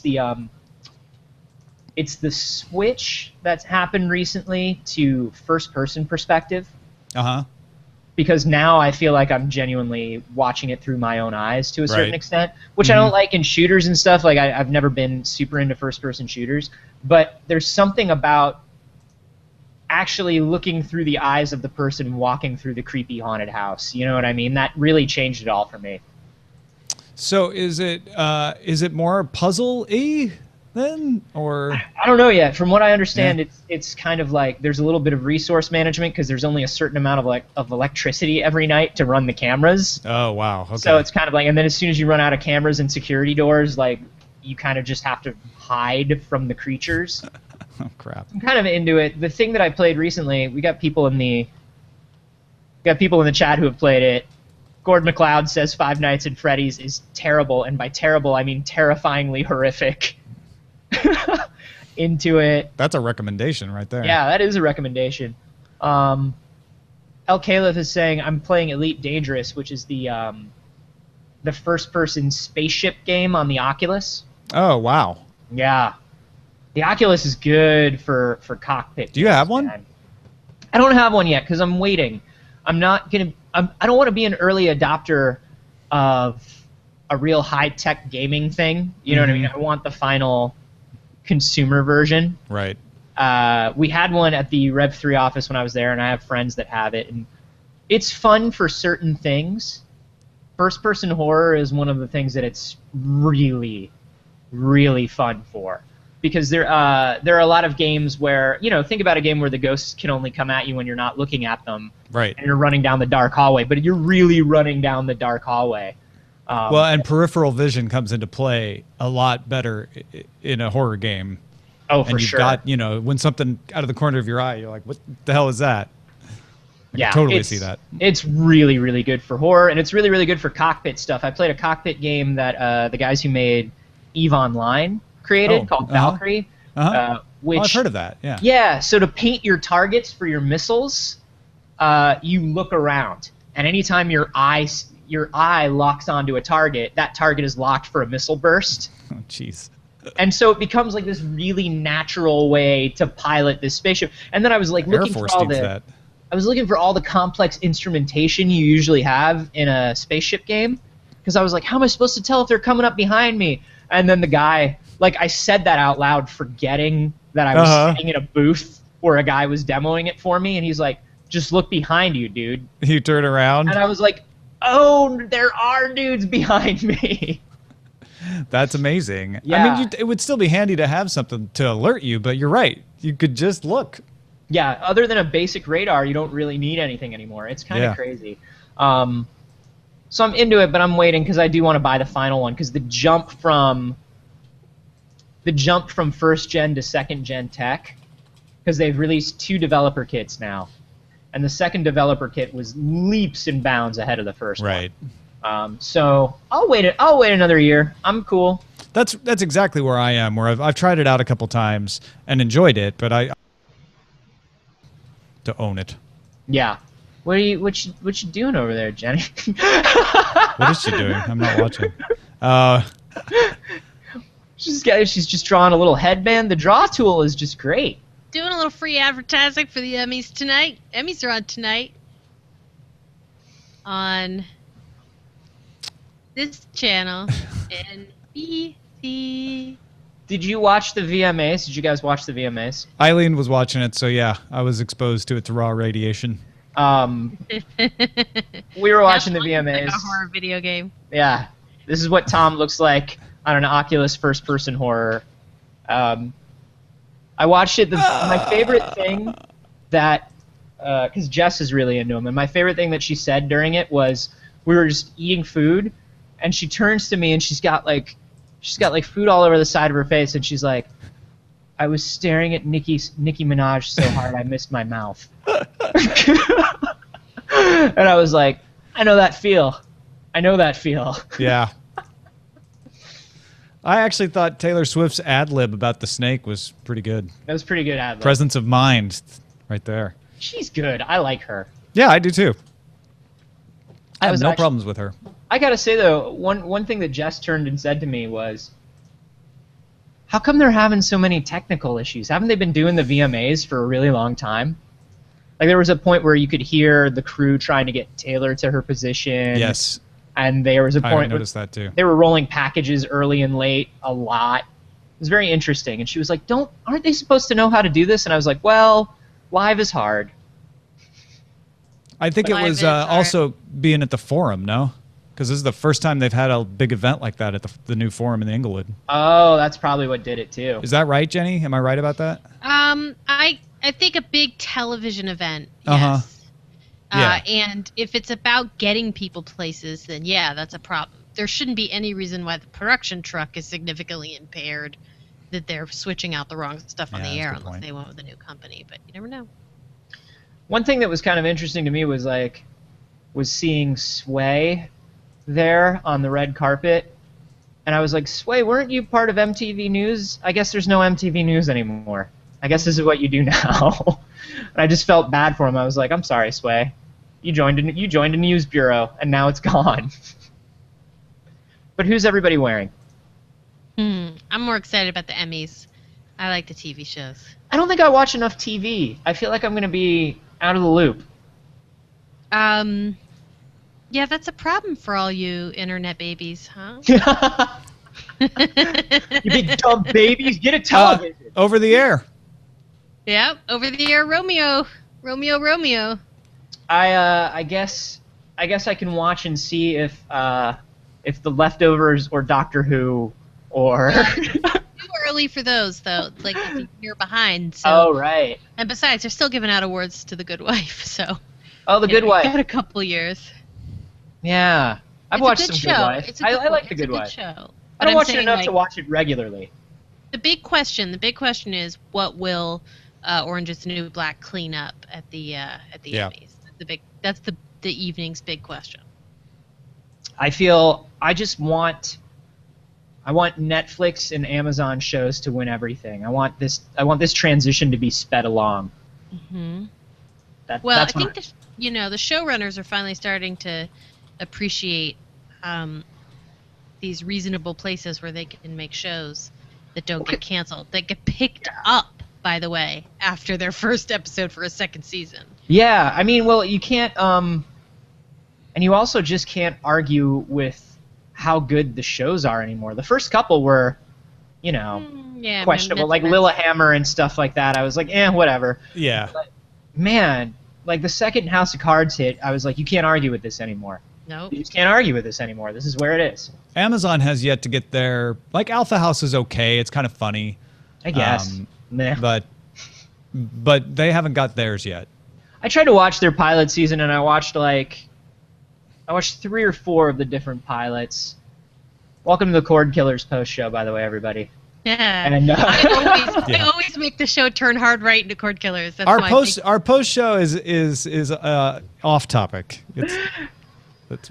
the switch that's happened recently to first-person perspective. Uh-huh. Because now I feel like I'm genuinely watching it through my own eyes to a certain extent, which I don't like in shooters and stuff. Like I've never been super into first-person shooters, but there's something about actually looking through the eyes of the person walking through the creepy haunted house. You know what I mean? That really changed it all for me. So is it more puzzle-y then, or? I don't know yet. From what I understand, it's kind of like there's a little bit of resource management because there's only a certain amount of electricity every night to run the cameras. Oh wow! Okay. So it's kind of like, and then as soon as you run out of cameras and security doors, like you kind of just have to hide from the creatures. Oh crap! I'm kind of into it. The thing that I played recently, we got people in the chat who have played it. Gord McLeod says Five Nights at Freddy's is terrible, and by terrible I mean terrifyingly horrific. Into it. That's a recommendation right there. Yeah, that is a recommendation. El Caliph is saying I'm playing Elite Dangerous, which is the first-person spaceship game on the Oculus. Oh wow! Yeah, the Oculus is good for cockpit. Do you have one? Man. I don't have one yet because I'm waiting. I'm not gonna. I don't want to be an early adopter of a real high-tech gaming thing. You know what I mean? I want the final consumer version. Right. We had one at the Rev 3 office when I was there, and I have friends that have it, and it's fun for certain things. First-person horror is one of the things that it's really, really fun for, because there are a lot of games where, you know, think about a game where the ghosts can only come at you when you're not looking at them, right? And you're running down the dark hallway, but you're really running down the dark hallway. Well, and peripheral vision comes into play a lot better in a horror game. Oh, for sure. And you've got, you know, when something out of the corner of your eye, you're like, what the hell is that? I can totally see that. It's really, really good for horror, and it's really, really good for cockpit stuff. I played a cockpit game that the guys who made EVE Online created called Valkyrie. Which, I've heard of that, yeah. Yeah, so to paint your targets for your missiles, you look around, and anytime your eye locks onto a target, that target is locked for a missile burst. Oh, jeez. And so it becomes like this really natural way to pilot this spaceship. And then I was like looking for all the complex instrumentation you usually have in a spaceship game, because I was like, how am I supposed to tell if they're coming up behind me? And then the guy, like, I said that out loud, forgetting that I was sitting in a booth where a guy was demoing it for me, and he's like, just look behind you, dude. You turn around? And I was like, oh, there are dudes behind me. That's amazing. Yeah. I mean, it would still be handy to have something to alert you, but you're right. You could just look. Yeah, other than a basic radar, you don't really need anything anymore. It's kind of crazy. So I'm into it, but I'm waiting because I do want to buy the final one, because the jump from first gen to second gen tech, because they've released 2 developer kits now, and the second developer kit was leaps and bounds ahead of the first one. Right. So I'll wait another year. I'm cool. That's exactly where I am. Where I've tried it out a couple times and enjoyed it, but I to own it. Yeah. What you doing over there, Jenny? What is she doing? I'm not watching. She's just drawing a little headband. The draw tool is just great. Doing a little free advertising for the Emmys tonight. Emmys are on tonight on this channel, NBC. Did you watch the VMAs? Did you guys watch the VMAs? Eileen was watching it, so yeah, I was exposed to its raw radiation. We were watching the VMAs. Like a horror video game. Yeah, this is what Tom looks like on an Oculus first-person horror. I watched it. My favorite thing that, because Jess is really into him, and my favorite thing that she said during it was we were just eating food, and she turns to me and she's got like food all over the side of her face, and she's like, "I was staring at Nicki Minaj so hard I missed my mouth." And I was like, I know that feel. Yeah. I actually thought Taylor Swift's ad-lib about the snake was pretty good. That was pretty good ad-lib. Presence of mind right there. She's good. I like her. Yeah, I do too. I have no actually- problems with her. I gotta say though, one thing that Jess turned and said to me was, "How come they're having so many technical issues? Haven't they been doing the VMAs for a really long time?" Like there was a point where you could hear the crew trying to get Taylor to her position. Yes. And there was a I point where noticed that too. they were rolling packages early and late a lot. It was very interesting. And she was like, aren't they supposed to know how to do this? And I was like, well, live is hard. I think Live it was is hard. also being at the Forum, no? Because this is the first time they've had a big event like that at the new Forum in Inglewood. Oh, that's probably what did it too. Is that right, Jenny? Am I right about that? I think a big television event. Uh-huh. Yes. Yeah. And if it's about getting people places, then yeah, that's a problem. There shouldn't be any reason why the production truck is significantly impaired, that they're switching out the wrong stuff on Yeah, the that's a air good unless point. they went with a new company. But you never know. One thing that was kind of interesting to me was seeing Sway there on the red carpet. And I was like, Sway, weren't you part of MTV News? I guess there's no MTV News anymore. I guess this is what you do now. And I just felt bad for him. I was like, I'm sorry, Sway. You joined a news bureau, and now it's gone. But who's everybody wearing? I'm more excited about the Emmys. I like the TV shows. I don't think I watch enough TV. I feel like I'm going to be out of the loop. Yeah, that's a problem for all you internet babies, huh? You big dumb babies, get a television. Over the air. Yep, over the air, Romeo. I guess I can watch and see if The Leftovers or Doctor Who or. Too early for those, though. Like, it's a year behind. So. Oh right. And besides, they're still giving out awards to The Good Wife, so. Oh, The Good Wife. Got a couple years. Yeah, I've It's watched a good some show. Good Wife. It's a good I like The it's a Good Wife. show. I But don't I'm watch it saying, enough like, to watch it regularly. The big question is, what will Orange Is the New Black clean up at the Yeah. Emmys? That's the evening's big question. I want Netflix and Amazon shows to win everything. I want this transition to be sped along. Mm-hmm. Well, I think the showrunners are finally starting to appreciate these reasonable places where they can make shows that don't get canceled, that get picked up, by the way, after their first episode for a second season. Yeah, I mean, well, you can't, and you also just can't argue with how good the shows are anymore. The first couple were, questionable, like Lillehammer and stuff like that. I was like, whatever. Yeah. But, man, like the second House of Cards hit, I was like, you can't argue with this anymore. Nope. You just can't argue with this anymore. This is where it is. Amazon has yet to get their, like, Alpha House is okay. It's kind of funny. I guess. Meh. But they haven't got theirs yet. I tried to watch their pilot season, and I watched 3 or 4 of the different pilots. Welcome to the Cord Killers post show, by the way, everybody. Yeah. And I always make the show turn hard right into Cord Killers. That's Our my post show is off topic.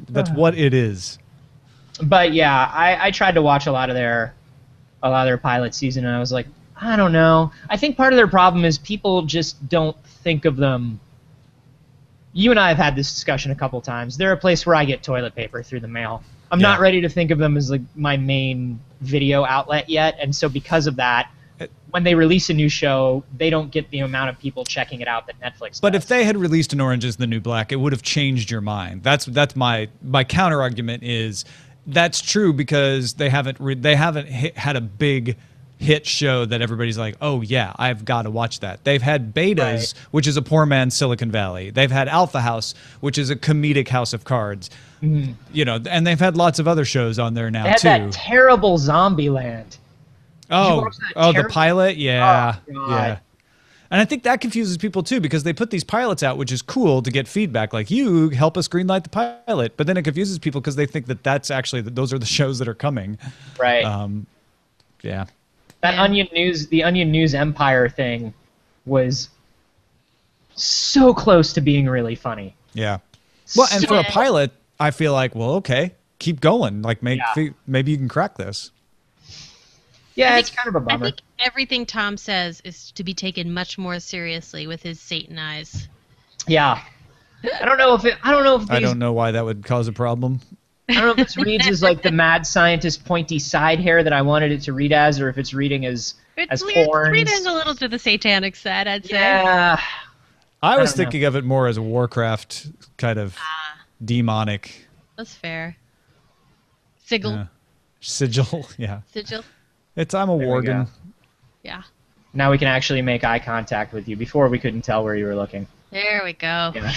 That's what it is. But yeah, I tried to watch a lot of their pilot season, and I was like, I don't know. I think part of their problem is people just don't think of them. You and I have had this discussion a couple times. They're a place where I get toilet paper through the mail. I'm not ready to think of them as like my main video outlet yet, and so because of that, when they release a new show, they don't get the amount of people checking it out that Netflix But does. if they had released an Orange Is the New Black, it would have changed your mind. That's my counter argument is that's true because they haven't had a big hit show that everybody's like, oh yeah, I've got to watch that. They've had Betas, which is a poor man's Silicon Valley. They've had Alpha House, which is a comedic House of Cards. You know, and they've had lots of other shows on there now They had too. that terrible Zombieland. Oh, watch that the terrible- pilot, yeah, Oh, God. yeah. And I think that confuses people too, because they put these pilots out, which is cool to get feedback. Like, you help us greenlight the pilot, but then it confuses people because they think that that's actually those are the shows that are coming. Right. Yeah. That the Onion News Empire thing was so close to being really funny. Yeah. Well, and for a So- pilot, I feel like, well, okay, keep going. Like, maybe you can crack this. Yeah, I it's think- kind of a bummer. I think everything Tom says is to be taken much more seriously with his Satan eyes. Yeah. I don't know if I don't know why that would cause a problem. I don't know if this reads as like the mad scientist pointy side hair that I wanted it to read as, or if it's reading as horns. Reading a little to the satanic side, I'd say. Yeah. I was don't know. thinking of it more as a Warcraft kind of demonic That's fair. Sigil. sigil. Yeah. Sigil. I'm a There we worgen. go. Yeah. Now we can actually make eye contact with you. Before we couldn't tell where you were looking. There we go. Yeah.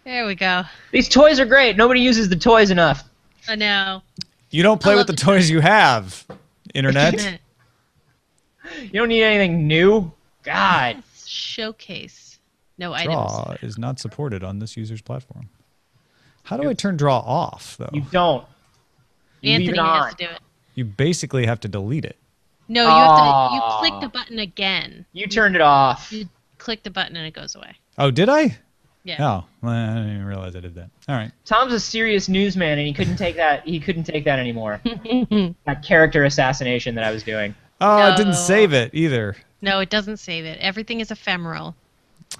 There we go. These toys are great. Nobody uses the toys enough. I know. You don't play I with love the toys you have. Internet. You don't need anything new. God. Showcase. No items. Draw is not supported on this user's platform. How do I turn draw off, though? You don't. You leave Anthony it on. has to do it. You basically have to delete it. No, you click the button again. You turned it off. You click the button and it goes away. Oh, did I? Yeah. Oh, well, I didn't even realize I did that. All right. Tom's a serious newsman, and he couldn't take that. He couldn't take that anymore. That character assassination that I was doing. Oh, I No. didn't save it either. No, it doesn't save it. Everything is ephemeral.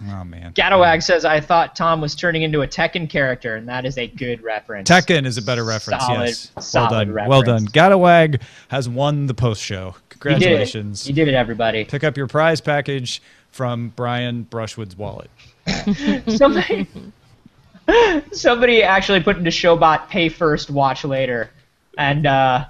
Oh, man. Gatawag says, I thought Tom was turning into a Tekken character, and that is a good reference. Tekken is a better reference, Solid- yes. solid Well done. reference. Gatawag has won the post-show. You Congratulations. did it, everybody. Pick up your prize package from Brian Brushwood's wallet. Somebody actually put into Showbot, pay first, watch later. And I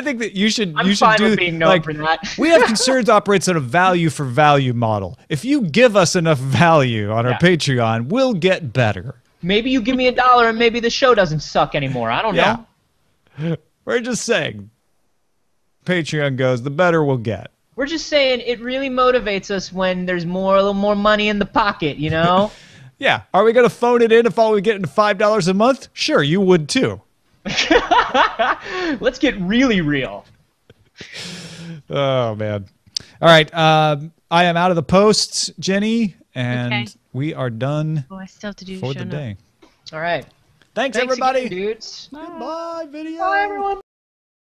think that you should I'm you should fine do with being known like for that. we have concerns operates on a value for value model. If you give us enough value on our Yeah. Patreon, we'll get better. maybe you give me $1 and maybe the show doesn't suck anymore. I don't Yeah. know. We're just saying. Patreon goes, the better we'll get. We're just saying it really motivates us when there's a little more money in the pocket, you know? Yeah. Are we gonna phone it in if all we get into $5 a month? Sure, you would too. Let's get really real. Oh man. All right. I am out of the posts, Jenny, and Okay. we are done Oh, I still have to do for show the notes. day. All right. Thanks Thanks everybody. again, dudes. Goodbye, video. Bye, everyone.